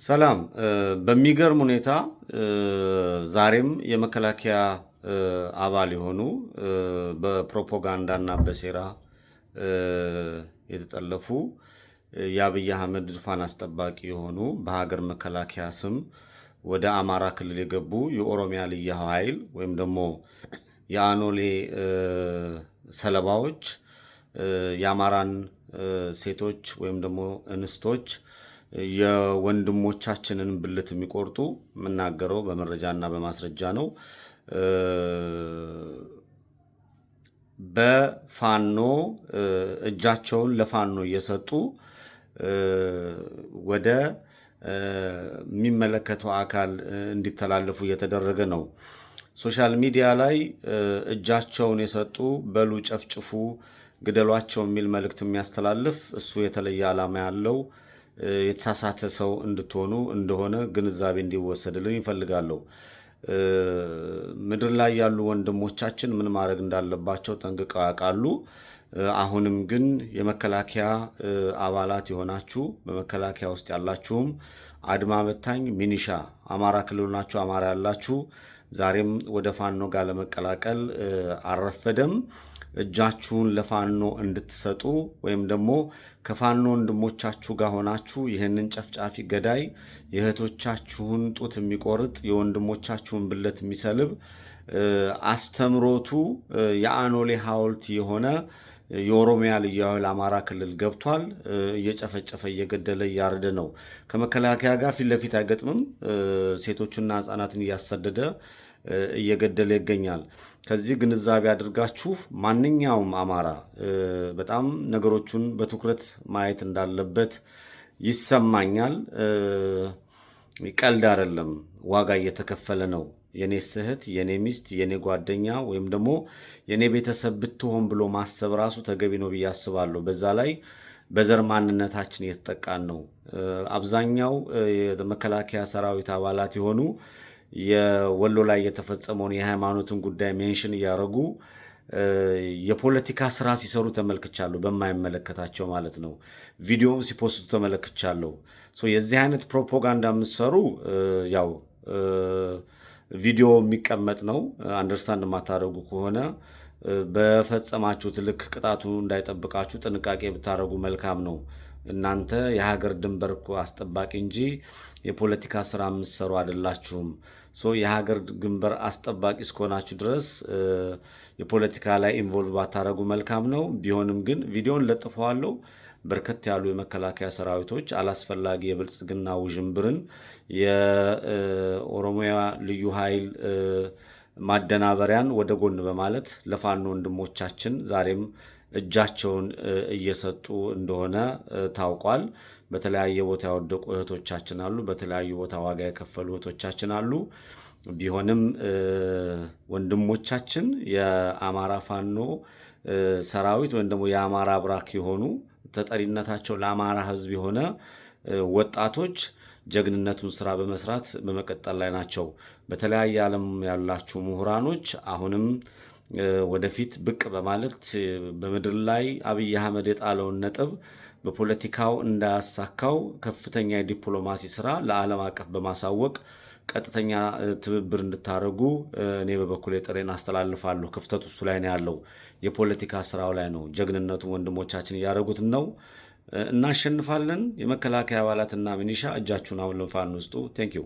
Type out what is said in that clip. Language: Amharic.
ሰላም በሚገርም ሁኔታ ዛሬም የመከላከያ አባል የሆኑ በፕሮፓጋንዳና በሴራ የተጠለፉ የአብይ አህመድ ዙፋን አስጠባቂ የሆኑ በሀገር መከላከያ ስም ወደ አማራ ክልል የገቡ የኦሮሚያ ልዩ ኃይል ወይም ደግሞ የአኖሌ ሰለባዎች የአማራን ሴቶች ወይም ደግሞ እንስቶች የወንድሞቻችንን ብልት የሚቆርጡ የምናገረው በመረጃና በማስረጃ ነው። በፋኖ እጃቸውን ለፋኖ እየሰጡ ወደ የሚመለከተው አካል እንዲተላለፉ እየተደረገ ነው። ሶሻል ሚዲያ ላይ እጃቸውን የሰጡ በሉ ጨፍጭፉ፣ ግደሏቸው የሚል መልእክት የሚያስተላልፍ እሱ የተለየ ዓላማ ያለው የተሳሳተ ሰው እንድትሆኑ እንደሆነ ግንዛቤ እንዲወሰድልን ይፈልጋለሁ። ምድር ላይ ያሉ ወንድሞቻችን ምን ማድረግ እንዳለባቸው ጠንቅቀው ያውቃሉ። አሁንም ግን የመከላከያ አባላት የሆናችሁ በመከላከያ ውስጥ ያላችሁም አድማ በታኝ ሚኒሻ አማራ ክልል ናችሁ፣ አማራ ያላችሁ ዛሬም ወደ ፋኖ ጋር ለመቀላቀል አልረፈደም። እጃችሁን ለፋኖ እንድትሰጡ ወይም ደግሞ ከፋኖ ወንድሞቻችሁ ጋር ሆናችሁ ይህንን ጨፍጫፊ ገዳይ የእህቶቻችሁን ጡት የሚቆርጥ የወንድሞቻችሁን ብልት የሚሰልብ አስተምሮቱ የአኖሌ ሐውልት የሆነ የኦሮሚያ ልዩ ኃይል አማራ ክልል ገብቷል። እየጨፈጨፈ እየገደለ እያረደ ነው። ከመከላከያ ጋር ፊት ለፊት አይገጥምም። ሴቶችና ሕፃናትን እያሰደደ እየገደለ ይገኛል። ከዚህ ግንዛቤ አድርጋችሁ ማንኛውም አማራ በጣም ነገሮቹን በትኩረት ማየት እንዳለበት ይሰማኛል። ቀልድ አይደለም፣ ዋጋ እየተከፈለ ነው። የኔ እህት፣ የኔ ሚስት፣ የኔ ጓደኛ ወይም ደግሞ የኔ ቤተሰብ ብትሆን ብሎ ማሰብ ራሱ ተገቢ ነው ብዬ አስባለሁ። በዛ ላይ በዘር ማንነታችን እየተጠቃን ነው። አብዛኛው የመከላከያ ሰራዊት አባላት የሆኑ የወሎ ላይ የተፈጸመውን የሃይማኖትን ጉዳይ ሜንሽን እያደረጉ የፖለቲካ ስራ ሲሰሩ ተመልክቻለሁ። በማይመለከታቸው ማለት ነው። ቪዲዮም ሲፖስቱ ተመልክቻለሁ። የዚህ አይነት ፕሮፓጋንዳ የምትሰሩ ያው ቪዲዮ የሚቀመጥ ነው። አንደርስታንድ የማታደርጉ ከሆነ በፈጸማችሁት ልክ ቅጣቱ እንዳይጠብቃችሁ ጥንቃቄ ብታደርጉ መልካም ነው። እናንተ የሀገር ድንበር አስጠባቂ እንጂ የፖለቲካ ስራ የምትሰሩ አይደላችሁም። የሀገር ድንበር አስጠባቂ እስከሆናችሁ ድረስ የፖለቲካ ላይ ኢንቮልቭ ባታደርጉ መልካም ነው። ቢሆንም ግን ቪዲዮን ለጥፈዋለሁ። በርከት ያሉ የመከላከያ ሰራዊቶች አላስፈላጊ የብልጽግና ውዥንብርን የኦሮሚያ ልዩ ኃይል ማደናበሪያን ወደ ጎን በማለት ለፋኖ ወንድሞቻችን ዛሬም እጃቸውን እየሰጡ እንደሆነ ታውቋል። በተለያየ ቦታ ያወደቁ እህቶቻችን አሉ። በተለያዩ ቦታ ዋጋ የከፈሉ እህቶቻችን አሉ። ቢሆንም ወንድሞቻችን የአማራ ፋኖ ሰራዊት ወይም ደግሞ የአማራ አብራክ የሆኑ ተጠሪነታቸው ለአማራ ሕዝብ የሆነ ወጣቶች ጀግንነቱን ስራ በመስራት በመቀጠል ላይ ናቸው። በተለያየ ዓለም ያላችሁ ምሁራኖች አሁንም ወደፊት ብቅ በማለት በምድር ላይ አብይ አህመድ የጣለውን ነጥብ በፖለቲካው እንዳያሳካው ከፍተኛ የዲፕሎማሲ ስራ ለዓለም አቀፍ በማሳወቅ ቀጥተኛ ትብብር እንድታደርጉ እኔ በበኩሌ ጥሬን አስተላልፋለሁ። ክፍተቱ እሱ ላይ ነው ያለው፣ የፖለቲካ ስራው ላይ ነው። ጀግንነቱ ወንድሞቻችን እያደረጉት ነው። እናሸንፋለን። የመከላከያ አባላትና ሚኒሻ እጃችሁን አሁን ለፋኖ ውስጡ። ቴንክ ዩ